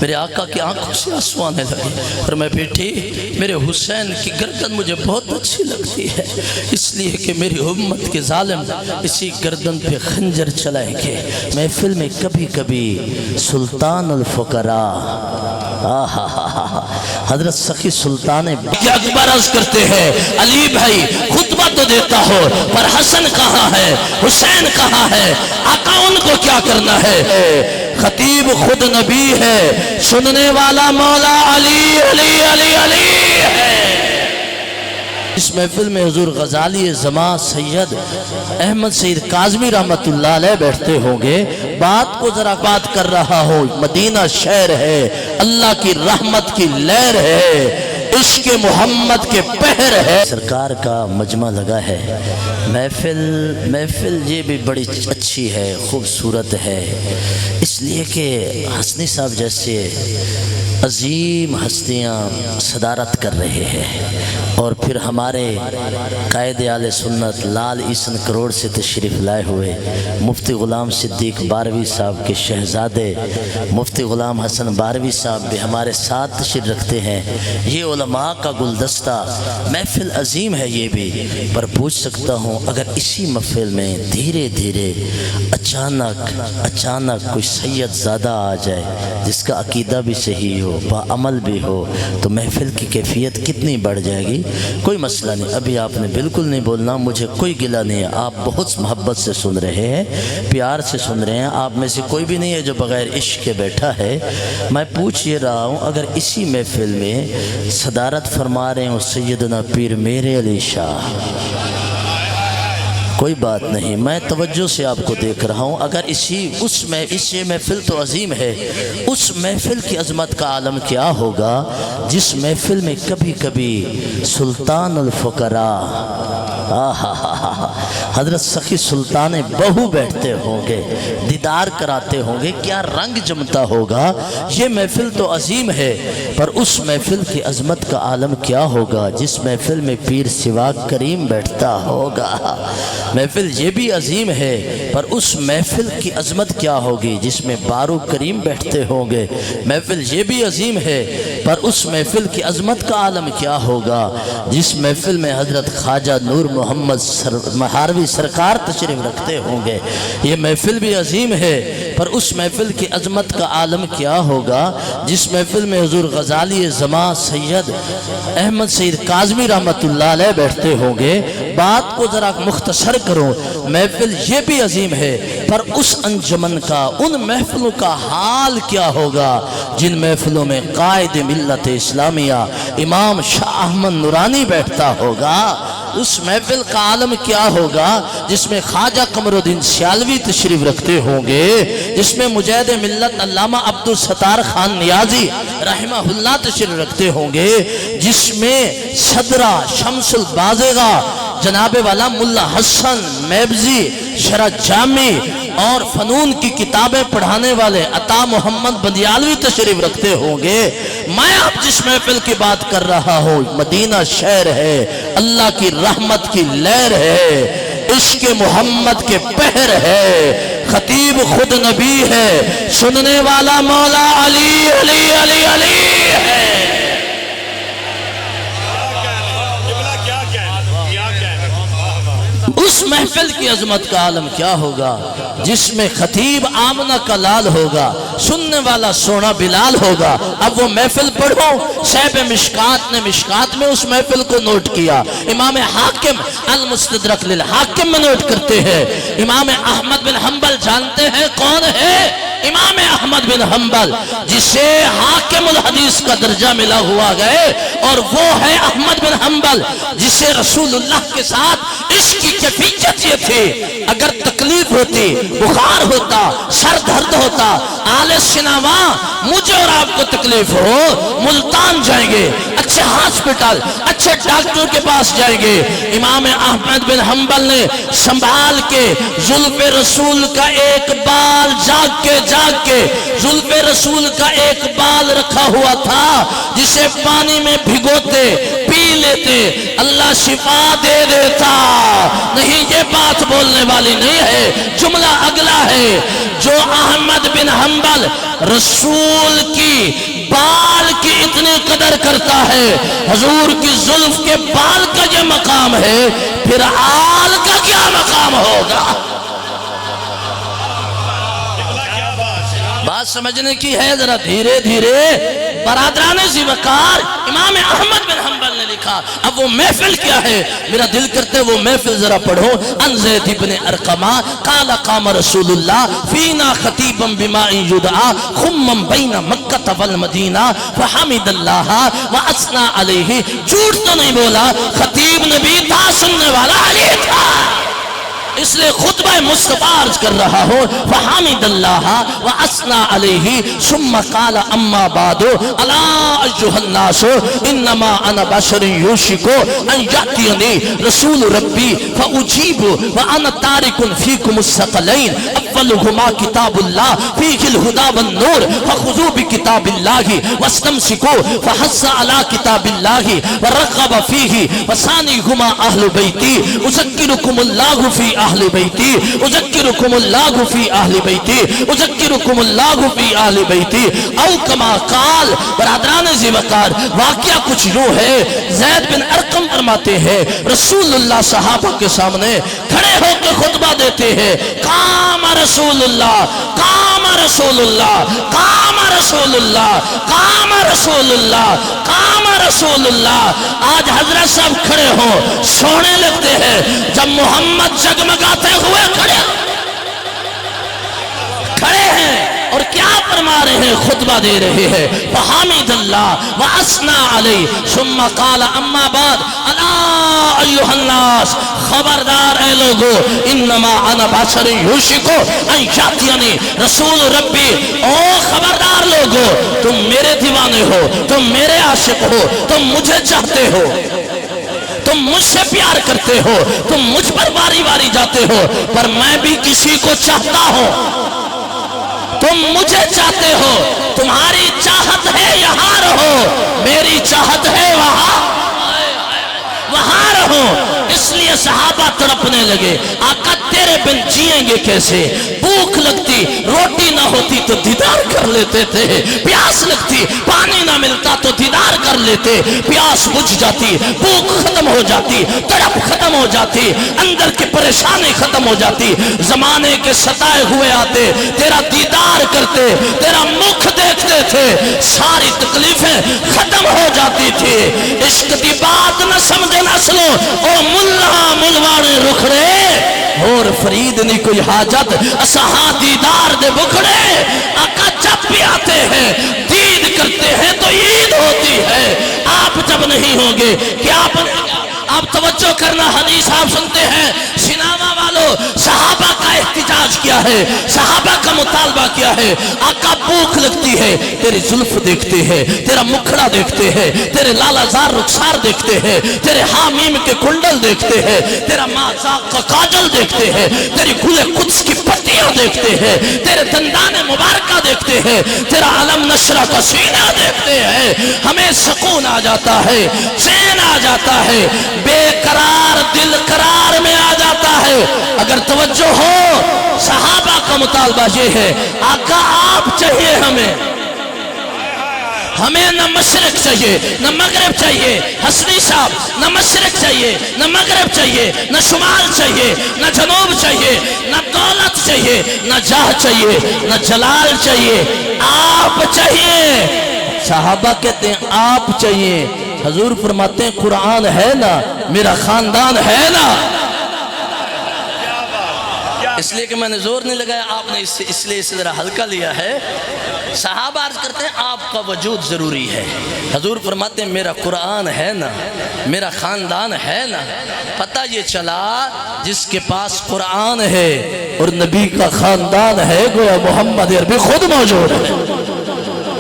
میرے آقا کی آنکھوں سے آنسو آنے لگے اور میں بیٹی میرے حسین کی گردن مجھے بہت اچھی لگتی ہے، اس لیے کہ میری امت کے ظالم اسی گردن پہ خنجر چلائیں گے۔ محفل میں کبھی کبھی سلطان الفقراء حضرت سخی سلطان اکبر عرض کرتے ہیں، علی بھائی خطبہ تو دیتا ہو پر حسن کہاں ہے، حسین کہاں ہے، آقا ان کو کیا کرنا ہے؟ خطیب خود نبی ہے، سننے والا مولا علی علی علی علی ہے۔ اس محفل میں حضور غزالی زمان سید احمد سید کاظمی رحمت اللہ علیہ بیٹھتے ہوں گے۔ بات کو ذرا بات کر رہا ہو، مدینہ شہر ہے، اللہ کی رحمت کی لہر ہے، عشق محمد کے پہر ہے، سرکار کا مجمع لگا ہے۔ محفل یہ بھی بڑی اچھی ہے، خوبصورت ہے، اس لیے کہ حسنی صاحب جیسے عظیم ہستیاں صدارت کر رہے ہیں، اور پھر ہمارے قائد اہل سنت لال عیسن کروڑ سے تشریف لائے ہوئے مفتی غلام صدیق باروی صاحب کے شہزادے مفتی غلام حسن باروی صاحب بھی ہمارے ساتھ تشریف رکھتے ہیں۔ یہ علماء کا گلدستہ، محفل عظیم ہے یہ بھی، پر پوچھ سکتا ہوں اگر اسی محفل میں دھیرے دھیرے اچانک کوئی سید زادہ آ جائے جس کا عقیدہ بھی صحیح ہو، با عمل بھی ہو، تو محفل کی کیفیت کتنی بڑھ جائے گی۔ کوئی مسئلہ نہیں، ابھی آپ نے بالکل نہیں بولنا، مجھے کوئی گلہ نہیں ہے، آپ بہت محبت سے سن رہے ہیں، پیار سے سن رہے ہیں، آپ میں سے کوئی بھی نہیں ہے جو بغیر عشق کے بیٹھا ہے۔ میں پوچھ یہ رہا ہوں اگر اسی محفل میں صدارت فرما رہے ہوں سیدنا پیر میرے علی شاہ، کوئی بات نہیں، میں توجہ سے آپ کو دیکھ رہا ہوں، اگر اس محفل تو عظیم ہے، اس محفل کی عظمت کا عالم کیا ہوگا جس محفل میں کبھی کبھی سلطان الفقراء حضرت سخی سلطان بہو بیٹھتے ہوں گے، دیدار کراتے ہوں گے، کیا رنگ جمتا ہوگا۔ یہ محفل تو عظیم ہے، پر اس محفل کی عظمت کا عالم کیا ہوگا جس محفل میں پیر سوا کریم بیٹھتا ہوگا۔ محفل یہ بھی عظیم ہے، پر اس محفل کی عظمت کیا ہوگی جس میں بارو کریم بیٹھتے ہوں گے۔ محفل یہ بھی عظیم ہے، پر اس محفل کی عظمت کا عالم کیا ہوگا جس محفل میں حضرت خواجہ نور محمد مہاروی سرکار تشریف رکھتے ہوں گے۔ یہ محفل بھی عظیم ہے، پر اس محفل کی عظمت کا عالم کیا ہوگا جس محفل میں حضور غزالی زمان سید احمد سید کاظمی رحمت اللہ علیہ بیٹھتے ہوں گے۔ بات کو ذرا مختصر کروں، محفل یہ بھی عظیم ہے، پر اس انجمن کا، ان محفلوں کا حال کیا ہوگا جن محفلوں میں قائد ملت اسلامیہ امام شاہ احمد نورانی بیٹھتا ہوگا۔ اس محفل کا عالم کیا ہوگا جس میں خواجہ قمر الدین سیالوی تشریف رکھتے ہوں گے، جس میں مجاہد ملت علامہ عبدالستار خان نیازی رحمہ اللہ تشریف رکھتے ہوں گے، جس میں صدرہ شمس البازغہ جناب والا ملا حسن میبزی شرح جامی اور فنون کی کتابیں پڑھانے والے عطا محمد بندیالوی تشریف رکھتے ہوں گے۔ میں اب جس محفل کی بات کر رہا ہوں مدینہ شہر ہے، اللہ کی رحمت کی لہر ہے، عشق محمد کے پہر ہے، خطیب خود نبی ہے، سننے والا مولا علی علی علی علی ہے۔ اس محفل کی عظمت کا عالم کیا ہوگا جس میں خطیب آمنہ کا لال ہوگا، سننے والا سونا بلال ہوگا۔ اب وہ محفل پڑھو، صاحب مشکات نے مشکات میں اس محفل کو نوٹ کیا، امام حاکم المستدرک للحاکم میں نوٹ کرتے ہیں۔ امام احمد بن حنبل جانتے ہیں کون ہے؟ امام احمد بن حنبل جسے حاکم الحدیث کا درجہ ملا ہوا گئے، اور وہ ہے احمد بن حنبل جسے رسول اللہ کے ساتھ عشق کی کیفیت یہ تھی، اگر تکلیف ہوتی، بخار ہوتا، سر درد ہوتا، آل سناوا مجھے اور آپ کو تکلیف ہو، ملتان جائیں گے، اچھے ہاسپٹل، اچھے ڈاکٹر کے پاس جائیں گے۔ امام احمد بن حنبل نے سنبھال کے زلف رسول کا ایک بال جاگ کے زلف رسول کا ایک بال رکھا ہوا تھا، جسے پانی میں بھگوتے، پی لیتے، اللہ شفا دے دیتا۔ نہیں، یہ بات بولنے والی نہیں ہے، جملہ اگلا ہے، جو احمد بن حنبل رسول کی بال کی اتنی قدر کرتا ہے، حضور کی زلف کے بال کا یہ مقام ہے، پھر آل کا کیا مقام ہوگا؟ بات سمجھنے کی ہے، ذرا دھیرے دھیرے۔ برادران ذی وقار، امام احمد بن حنبل نے لکھا، اب وہ محفل کیا ہے؟ میرا دل کرتے وہ محفل ذرا پڑھو۔ ان زید بن ارقمہ قال قام رسول اللہ فینا خطیبا بماء یدعا خمم بین مکہ والمدینہ فحمد اللہ واثنى علیہ۔ جھوٹ تو نہیں بولا، خطیب نبی تھا، سننے والا علی تھا، اس لئے خطبہ مصطفیٰ عرض کر رہا ہو فحمد اللہ واثنى علیہ ثم قال اما بعد الا ایھا الناس انما انا بشر یوشک ان یاتینی رسول ربی فاجیب وانا تارک فیکم الثقلین اولهما کتاب اللہ فیہ الہدی والنور فخذوا بکتاب اللہ واستمسکوا فحث علی کتاب اللہ ورغب فیہ وثانیہما اہل بیتی اذکرکم اللہ فی اہل بیتی اذکرکم اللہ فی اہل بیتی اذکرکم اللہ فی اہل بیتی او کما قال۔ برادران ذی وقار، واقعہ کچھ یوں ہے، زید بن ارقم فرماتے ہیں رسول اللہ صحابہ کے سامنے کھڑے ہو کے خطبہ دیتے ہیں، قام رسول اللہ، قام رسول اللہ، قام رسول اللہ، قام رسول اللہ، قام رسول اللہ۔ آج حضرت صاحب کھڑے ہوں، سونے لگتے ہیں، جب محمد جگمگاتے ہوئے کھڑے ہیں اور کیا فرما رہے ہیں؟ خطبہ دے رہے ہیں، فحمد اللہ واثنى علیہ ثم قال اما بعد الا ایھا الناس، خبردار اے لوگو، انما انا بشر یوشک ان یاتینی رسول ربی، او خبردار لوگو، تم میرے دیوانے ہو، تم میرے عاشق ہو، تم مجھے چاہتے ہو، تم مجھ سے پیار کرتے ہو، تم مجھ پر باری باری جاتے ہو، پر میں بھی کسی کو چاہتا ہوں، تم مجھے چاہتے ہو، تمہاری چاہت ہے یہاں رہو، میری چاہت ہے وہاں رہو۔ اس لیے صحابہ تڑپنے لگے، آقا تیرے بن جیئیں گے کیسے؟ بھوک لگتی، روٹی نہ ہوتی تو دیدار کر لیتے تھے، پیاس لگتی، پانی نہ ملتا تو دیدار کر لیتے، پیاس بجھ جاتی، بھوک ختم ہو جاتی، تڑپ ختم ہو جاتی، اندر کی پریشانی ختم ہو جاتی، زمانے کے ستائے ہوئے آتے، تیرا دیدار کرتے، تیرا مکھ دیکھتے تھے، ساری تکلیفیں ختم ہو جاتی تھی۔ عشق دی بات نہ سمجھے نسلوں، او ملہ ملوانے رکھڑے، اور فرید نہیں کوئی حاجت اسہاں دیدار دے بکھڑے۔ آقا جب بھی آتے ہیں، دید کرتے ہیں تو عید ہوتی ہے، آپ جب نہیں ہوں گے کیا آپ توجہ کرنا، حدیث آپ سنتے ہیں، سینما والوں صحابہ کا احتجاج کیا ہے، صحابہ کا مطالبہ کیا ہے، آقا بھوک لگتی ہے، تیری زلف دیکھتے ہیں، تیرا مکھڑا دیکھتے ہیں، تیرے لالا زار رخسار دیکھتے ہیں، تیرے حامیم کے کنڈل دیکھتے ہیں، تیرا مازاق کا کاجل دیکھتے ہیں، تیری گل قدس کی پتیاں دیکھتے ہیں، تیرے دندان مبارکہ دیکھتے ہیں، تیرا علم نشرہ کا سینہ دیکھتے ہیں، ہمیں سکون آ جاتا ہے، چین آ جاتا ہے، بے قرار دل قرار میں آ جاتا ہے۔ اگر توجہ ہو، صحابہ کا مطالبہ یہ ہے، آقا آپ چاہیے ہمیں نہ مشرق چاہیے نہ مغرب چاہیے، حسنی صاحب نہ مشرق چاہیے نہ مغرب چاہیے، نہ شمال چاہیے نہ جنوب چاہیے، نہ دولت چاہیے نہ جاہ چاہیے نہ جلال چاہیے، آپ چاہیے۔ صحابہ کہتے ہیں آپ چاہیے، حضور فرماتے ہیں قرآن ہے نا، میرا خاندان ہے نا۔ اس لیے کہ میں نے زور نہیں لگایا، آپ نے اس لیے اسے ذرا ہلکا لیا ہے۔ صحابہ عرض کرتے ہیں آپ کا وجود ضروری ہے، حضور فرماتے ہیں میرا قرآن ہے نا، میرا خاندان ہے نا۔ پتہ یہ چلا جس کے پاس قرآن ہے اور نبی کا خاندان ہے، گویا محمد عربی خود موجود ہے۔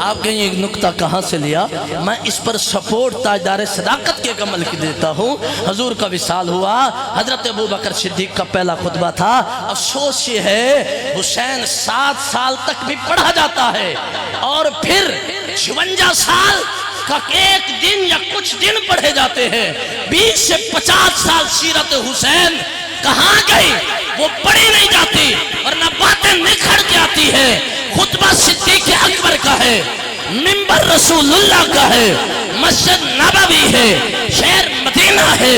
آپ کہیں ایک نکتہ کہاں سے لیا؟ میں اس پر سپورٹ تاجدار صداقت کے عمل کی دیتا ہوں۔ حضور کا وصال ہوا، حضرت ابوبکر صدیق کا پہلا خطبہ تھا۔ افسوس یہ ہے حسین 7 سال تک بھی پڑھا جاتا ہے اور پھر 56 سال کا ایک دن یا کچھ دن پڑھے جاتے ہیں۔ 20 سے 50 سال سیرت حسین کہاں گئی؟ وہ پڑھی نہیں جاتی ورنہ باتیں نکھر کے آتی ہے۔ خطبہ صدیق اکبر کا ہے، منبر رسول اللہ کا ہے، مسجد نبوی ہے، شہر مدینہ ہے،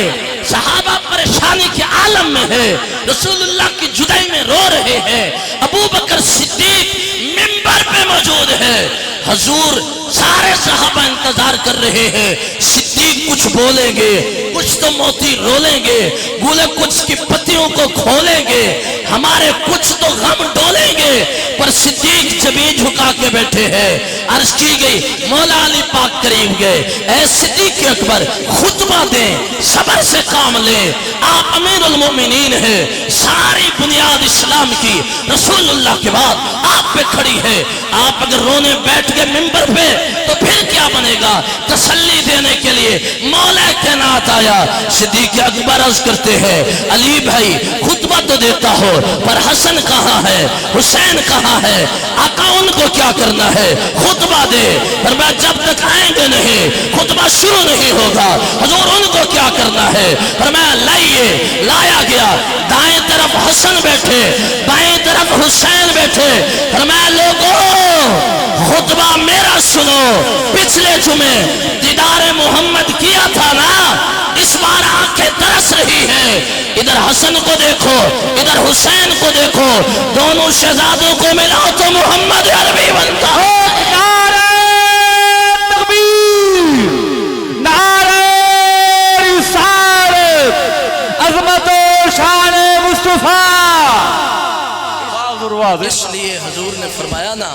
صحابہ پریشانی کے عالم میں ہے، رسول اللہ کی جدائی میں رو رہے ہیں، ابو بکر صدیق منبر پہ موجود ہے، حضور سارے صحابہ انتظار کر رہے ہیں، صدیق کچھ بولیں گے، کچھ تو موتی رولیں گے، گولے کچھ کی پتیوں کو کھولیں گے، ہمارے کچھ تو غم ڈولیں گے، پر صدیق زمین جھکا کے بیٹھے ہیں۔ عرض کی گئی مولا علی پاک قریب گئے، اے صدیق اکبر خطبہ دیں، صبر سے کام لیں، آپ امیر المومنین ہیں، ساری بنیاد اسلام کی رسول اللہ کے بعد آپ پہ کھڑی ہے، آپ اگر رونے بیٹھ گئے منبر پہ تو پھر کیا بنے گا؟ تسلی دینے کے لیے مولا کائنات آیا۔ صدیق اکبر عرض کرتے ہیں علی بھائی خطبہ تو دیتا ہو پر حسن کہاں ہے، حسین کہاں ہے، آقا ان کو کیا کرنا ہے، خطبہ دے۔ پر میں جب تک آئیں گے نہیں خطبہ شروع نہیں ہوگا، حضور ان کو کیا کرنا ہے۔ پر میں لایا گیا، دائیں طرف حسن بیٹھے، بائیں طرف حسین بیٹھے، پر میں لوگوں خطبہ میرا سنو، پچھلے جمعے دیدار محمد کیا تھا نا، اس بار آنکھیں ترس رہی ہیں، ادھر حسن کو دیکھو ادھر حسین کو دیکھو، دونوں شہزادوں کو ملا تو محمد عربی بنتا ہے۔ نعرہ تکبیر، نعرہ رسالت، عظمت و شان مصطفیٰ۔ اس لیے حضور نے فرمایا نا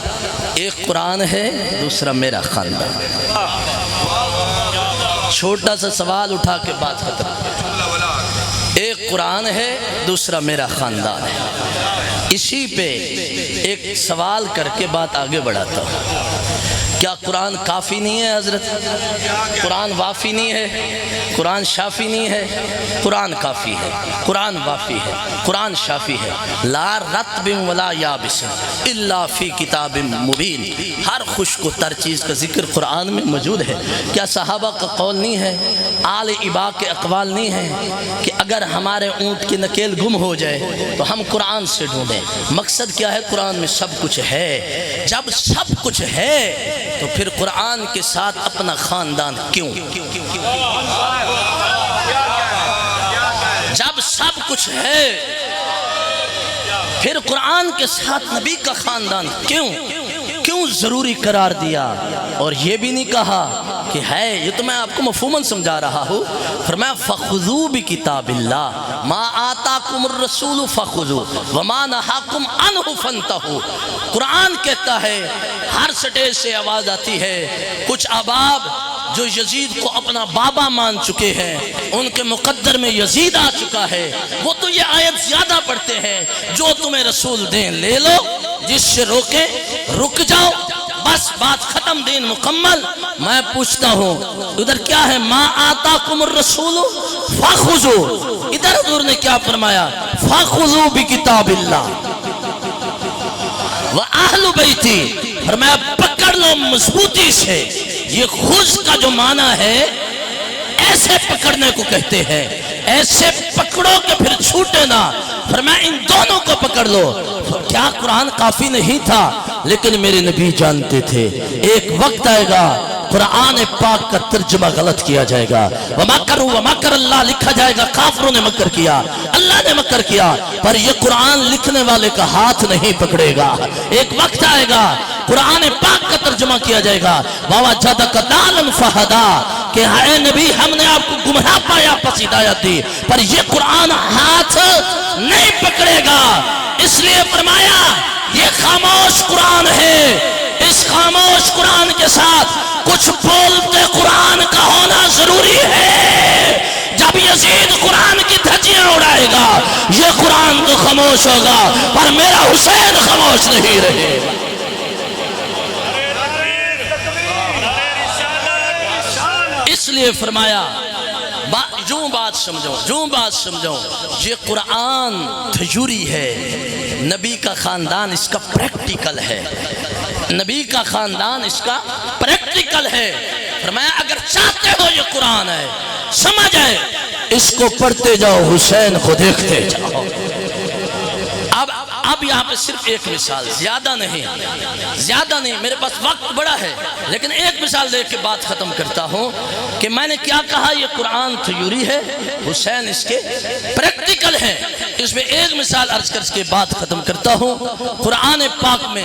ایک قرآن ہے دوسرا میرا خاندان۔ چھوٹا سا سوال اٹھا کے بات ختم، ایک قرآن ہے دوسرا میرا خاندان ہے۔ اسی پہ ایک سوال کر کے بات آگے بڑھاتا ہوں، کیا قرآن کافی نہیں ہے حضرت؟ قرآن وافی نہیں ہے؟ قرآن شافی نہیں ہے؟ قرآن کافی ہے، قرآن وافی ہے، قرآن شافی ہے۔ لا رطب ولا یابس الا فی کتاب مبین، ہر خشک و تر چیز کا ذکر قرآن میں موجود ہے۔ کیا صحابہ کا قول نہیں ہے، آل ابا کے اقوال نہیں ہے کہ اگر ہمارے اونٹ کی نکیل گم ہو جائے تو ہم قرآن سے ڈھونڈیں؟ مقصد کیا ہے؟ قرآن میں سب کچھ ہے، جب سب کچھ ہے تو پھر قرآن کے ساتھ اپنا خاندان کیوں؟ جب سب کچھ ہے پھر قرآن کے ساتھ نبی کا خاندان کیوں ضروری قرار دیا؟ اور یہ بھی نہیں کہا کہ ہے، یہ تو میں آپ کو مفہوماً سمجھا رہا ہوں، فرمایا فَخُذُوا بِكِتَابِ اللَّهِ مَا آتَاكُمُ الرَّسُولُ فَخُذُوا وَمَا نَهَاكُمْ عَنْهُ فَانْتَهُوا۔ قرآن کہتا ہے، ہر سٹیج سے آواز آتی ہے، کچھ احباب جو یزید کو اپنا بابا مان چکے ہیں، ان کے مقدر میں یزید آ چکا ہے، وہ تو یہ آیت زیادہ پڑھتے ہیں، جو تمہیں رسول دیں لے لو، جس سے روکیں رک جاؤ، بس بات ختم، دین مکمل۔ میں پوچھتا ہوں ادھر کیا ہے؟ ما آتاکم الرسول فخذوا، ادھر حضور نے کیا فرمایا؟ فخذوا بکتاب اللہ وَأَهْلُ بَيْتِ، فرمایا پکڑ لو مضبوطی سے۔ یہ خذ کا جو معنی ہے ایسے پکڑنے کو کہتے ہیں، ایسے پکڑو کہ پھر چھوٹے نہ، فرمایا ان دونوں کو پکڑ لو۔ کیا قرآن کافی نہیں تھا؟ لیکن میرے نبی جانتے تھے ایک وقت آئے گا قرآن پاک کا ترجمہ غلط کیا جائے گا، وَمَكَرُوا وَمَكَرَ اللَّهُ لکھا جائے گا، کافروں نے مکر کیا، اللہ نے مکر کیا، پر یہ قرآن لکھنے والے کا ہاتھ نہیں پکڑے گا۔ ایک وقت آئے گا قرآن پاک کا ترجمہ کیا جائے گا، وَوَجَدَكَ ضَالًّا فَهَدَىٰ، کہ اے نبی ہم نے آپ کو گمراہ پایا پس ہدایت دی، پر یہ قرآن ہاتھ نہیں پکڑے گا۔ اس لیے فرمایا یہ خاموش قرآن ہے، اس خاموش قرآن کے ساتھ کچھ بولتے قرآن کا ہونا ضروری ہے۔ جب یزید قرآن کی دھجیاں اڑائے گا یہ قرآن تو خاموش ہوگا، پر میرا حسین خاموش نہیں رہے گا۔ اس لیے فرمایا جو بات سمجھو، یہ قرآن تھیوری ہے، نبی کا خاندان اس کا پریکٹیکل ہے، نبی کا خاندان اس کا پریکٹیکل ہے۔ فرمایا اگر چاہتے ہو یہ قرآن ہے، سمجھ آئے، اس کو پڑھتے جاؤ، حسین کو دیکھتے جاؤ۔ اب یہاں پہ صرف ایک مثال، زیادہ نہیں، میرے پاس وقت بڑا ہے، لیکن ایک مثال دے کے بات ختم کرتا ہوں کہ میں نے کیا کہا، یہ قرآن تھیوری ہے، حسین اس کے پریکٹیکل ہے۔ اس میں ایک مثال عرض کر کے بات ختم کرتا ہوں۔ قرآن پاک میں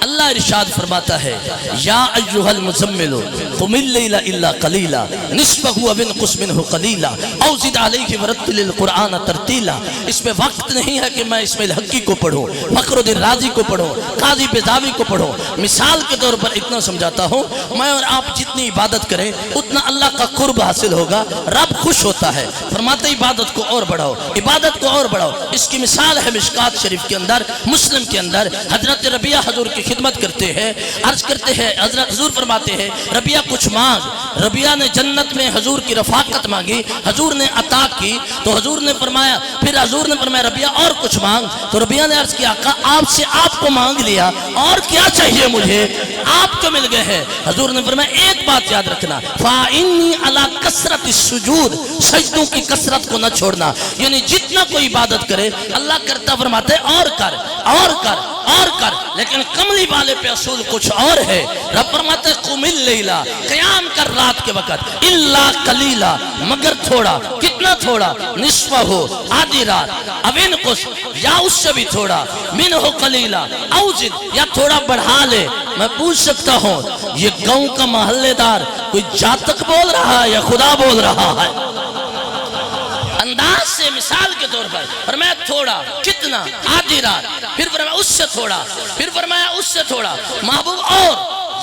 اللہ ارشاد فرماتا ہے، یا ایھا المزمل قم اللیل الا قلیلا نصفہ او انقص منہ قلیلا او زد علیہ ورتل القرآن ترتیلا۔ اس میں وقت نہیں ہے کہ میں اسماعیل حقی کو پڑھوں، فخر الدین رازی کو پڑھوں، قاضی بیضاوی کو پڑھوں۔ مثال کے طور پر اتنا سمجھاتا ہوں، میں اور آپ جتنی عبادت کریں اتنا اللہ کا قرب حاصل ہوگا، رب خوش ہوتا ہے، فرماتے عبادت کو اور بڑھاؤ، عبادت کو اور بڑھاؤ۔ اس کی مثال ہے مشکات شریف کے اندر، مسلم کے اندر، حضرت ربیہ حضور کی خدمت کرتے ہیں، عرض کرتے ہیں، حضرت حضور فرماتے ہیں ربیہ کچھ مانگ۔ ربیہ نے جنت میں حضور کی رفاقت مانگی، حضور نے عطا کی، تو حضور نے فرمایا، پھر حضور نے فرمایا ربیہ اور کچھ مانگ، تو ربیہ نے عرض کیا آقا آپ سے آپ کو مانگ لیا، اور کیا چاہیے مجھے، آپ کو مل گئے ہیں۔ حضور نے فرمایا ایک بات یاد رکھنا، فَإِنِّي عَلَىٰ كَثْرَةِ السُّجُودِ، سجدوں کی کثرت کو نہ چھوڑنا، یعنی جتنا کوئی عبادت کرے اللہ کرتا فرماتا ہے اور کر اور کر اور کر، لیکن کملی والے پہ اصول کچھ اور ہے۔ رب فرماتا ہے قم اللیل، قیام کر رات کے وقت، الا قلیلا، مگر تھوڑا، کتنا تھوڑا، نصفہ ہو، آدھی رات، او انقص، یا اس سے بھی تھوڑا، منہ قلیلا او زد، یا تھوڑا بڑھا لے۔ میں پوچھ سکتا ہوں یہ گاؤں کا محلے دار کوئی جاتک بول رہا ہے یا خدا بول رہا ہے؟ انداز سے مثال کے طور پر فرمایا تھوڑا، کتنا، آدھی رات، پھر فرمایا اس سے تھوڑا، پھر فرمایا اس سے تھوڑا، محبوب اور۔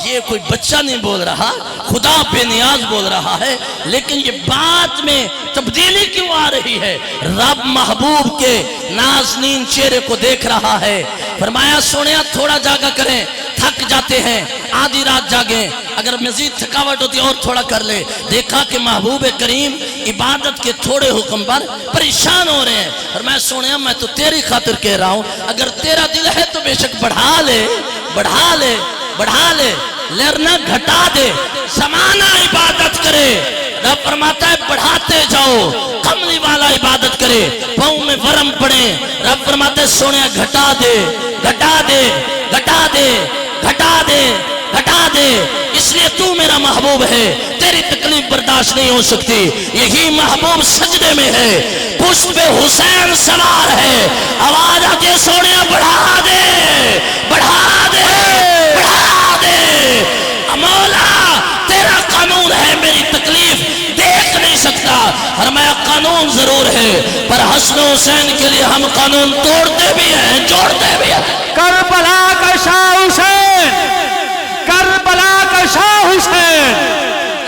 یہ کوئی بچہ نہیں بول رہا، خدا بے نیاز بول رہا ہے، لیکن یہ بات میں تبدیلی کیوں آ رہی ہے؟ رب محبوب کے نازنین چہرے کو دیکھ رہا ہے، فرمایا سونیا تھوڑا جاگا کریں، تھک جاتے ہیں، آدھی رات جاگیں، اگر مزید تھکاوٹ ہوتی اور تھوڑا کر لے۔ دیکھا کہ محبوب کریم عبادت کے تھوڑے حکم پر پریشان ہو رہے ہیں، اور میں سونیا میں تو تیری خاطر کہہ رہا ہوں، اگر تیرا دل ہے تو بے شک بڑھا لے بڑھا لے بڑھا لے، لرنا گھٹا دے، سمانا عبادت کرے۔ رب فرماتا ہے بڑھاتے جاؤ، کملی والا عبادت کرے، پاؤں میں ورم پڑے، رب فرماتا ہے سونیا گھٹا دے گھٹا دے گھٹا دے گھٹا دے گھٹا دے، اس لیے تو میرا محبوب ہے، تیری تکلیف برداشت نہیں ہو سکتی۔ یہی محبوب سجدے میں ہے، پشت حسین سوار ہے، آواز آتی ہے سونیا بڑھا دے بڑھا دے بڑھا دے، مولا تیرا قانون ہے، میری تکلیف دیکھ نہیں سکتا، فرمایا قانون ضرور ہے، پر حسن و حسین کے لیے ہم قانون توڑتے بھی ہیں جوڑتے بھی ہیں۔ کربلا کا شاہ حسین، کربلا کا شاہ حسین،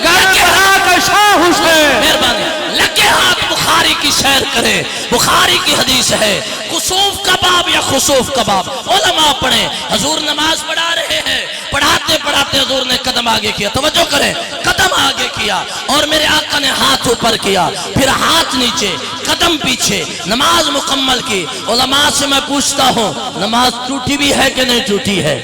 کربلا کا شاہ حسین۔ مہربانی لگے ہاتھ بخاری کی سیر کریں، بخاری کی حدیث ہے، کسوف کا باب یا خسوف کا باب، علماء پڑھیں۔ حضور نماز پڑھا رہے ہیں، پڑھاتے پڑھاتے حضور نے قدم آگے کیا، توجہ کریں، قدم آگے کیا، اور میرے آقا نے ہاتھ اوپر کیا، پھر ہاتھ نیچے، قدم پیچھے، نماز مکمل کی۔ علماء سے میں پوچھتا ہوں نماز ٹوٹی بھی ہے کہ نہیں ٹوٹی ہے؟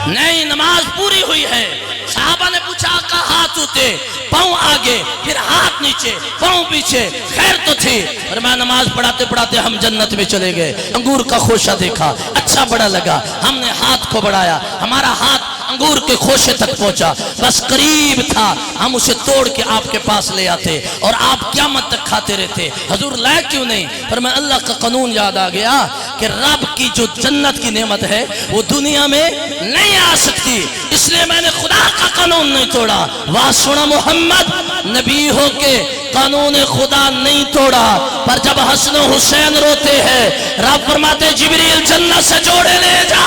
نہیں، نماز پوری ہوئی ہے۔ صحابہ نے پوچھا آقا ہاتھ ہوتے، پاؤں آگے، پھر ہاتھ نیچے، پاؤں پیچھے، خیر تو تھی۔ اور میں نماز پڑھاتے پڑھاتے ہم جنت میں چلے گئے، انگور کا خوشہ دیکھا، اچھا بڑا لگا، ہم نے ہاتھ کو بڑھایا، ہمارا ہاتھ انگور کے خوشے تک پہنچا، بس قریب تھا، ہم اسے توڑ کے آپ کے پاس لے آتے اور آپ قیامت تک کھاتے رہتے۔ حضور لائے کیوں نہیں؟ پر میں اللہ کا قانون یاد آ گیا کہ رب کی جو جنت کی نعمت ہے وہ دنیا میں نہیں آ سکتی، اس لیے میں نے خدا کا قانون نہیں توڑا۔ واسونا محمد نبی ہو کے قانون خدا نہیں توڑا، پر جب حسن و حسین روتے ہیں رب فرماتے جبریل جنت سے جوڑے لے جا،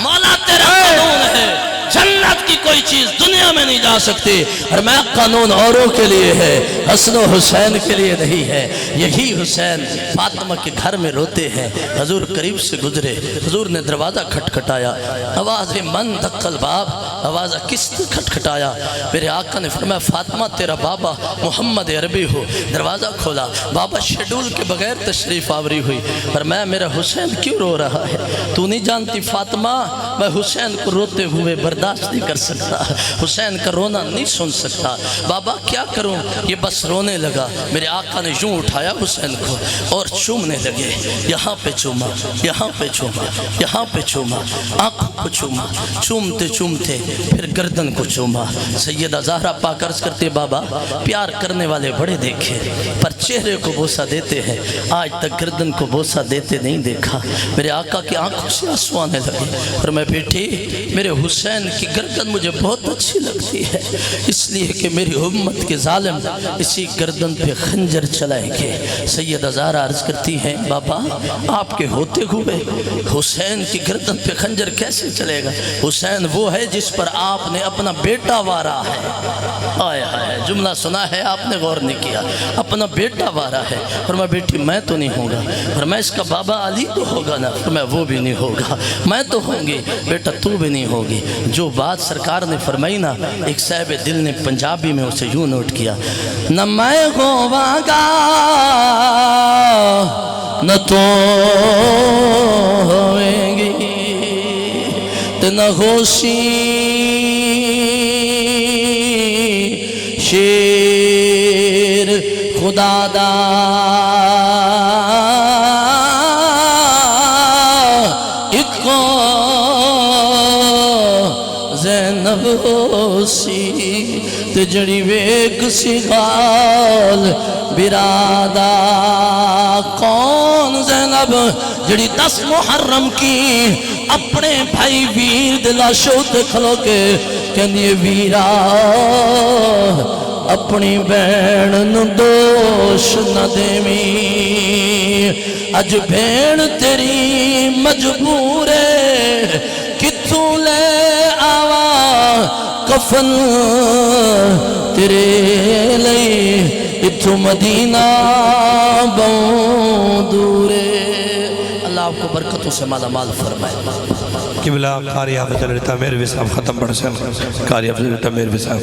مولا تیرا قانون ہے، جنت کی کوئی چیز دنیا میں نہیں جا سکتی، اور میں قانون اوروں کے لیے ہے، حسن و حسین کے لیے نہیں ہے۔ یہی حسین فاطمہ کے گھر میں روتے ہیں، حضور قریب سے گزرے، حضور نے دروازہ کھٹکھٹایا، آواز من دق الباب، آوازہ کس نے کھٹکھٹایا؟ میرے آقا نے فرمایا فاطمہ تیرا بابا محمد عربی ہو۔ دروازہ کھولا، بابا شیڈول کے بغیر تشریف آوری ہوئی۔ فرمایا میرا حسین کیوں رو رہا ہے؟ تو نہیں جانتی فاطمہ میں حسین کو روتے ہوئے برداشت نہیں کر سکتا، حسین کا رونا نہیں سن سکتا۔ بابا کیا کروں؟ یہ بس رونے لگا۔ میرے آقا نے یوں اٹھایا حسین کو اور چومنے لگے، یہاں پہ چوما، یہاں پہ چوما، یہاں پہ چوما، آنکھوں کو چوما، چومتے چومتے پھر گردن کو چوما۔ سیدہ زہرا پاک عرض کرتے بابا پیار کرنے والے بڑے دیکھے پر چہرے کو بوسہ دیتے ہیں، آج تک گردن کو بوسہ دیتے نہیں دیکھا۔ میرے آقا کی آنکھوں سے آنسو آنے لگے اور میں بیٹی میرے حسین کی گردن مجھے بہت اچھی لگتی ہے، اس لیے کہ میری امت کے ظالم اسی گردن پہ خنجر چلائیں گے۔ سیدہ زہرا عرض کرتی ہیں بابا آپ کے ہوتے ہوئے حسین کی گردن پہ خنجر کیسے چلے گا؟ حسین وہ ہے جس پر آپ نے اپنا بیٹا وارا ہے۔ آئے ہائے جملہ سنا ہے آپ نے غور نہیں کیا، اپنا بیٹا وارا ہے۔ فرمایا بیٹی میں تو نہیں ہوں گا۔ فرمایا اس کا بابا علی تو ہوگا نا؟ فرمایا وہ بھی نہیں ہوگا۔ میں تو ہوں گی بیٹا، تو بھی نہیں ہوگی۔ جو بات سرکار نے فرمائی نا، ایک صاحب دل نے پنجابی میں اسے یوں نوٹ کیا، نہ میں ہوواں گا نہ تو ہوئیں گی تے نہ ہوشی شیر خدا دا اکو زینب ہوسی تے جڑی ویک سی غال برادا کون زینب جڑی 10 محرم کی اپنے بھائی ویر دلا شوتے کھلو کے کہنی ویرا اپنی بین نو دوش نہ دیویں اج بین تیری مجبور ہے کتوں لے آوا کفن تیرے لئی اتھو مدینہ بہت دورے۔ اللہ آپ کو برکتوں سے مالا مال فرمائے۔ قبلہ قاری حافظ علیہ تعمیر بھی صاحب ختم پڑھ سے قاری حافظ علیہ تعمیر بھی صاحب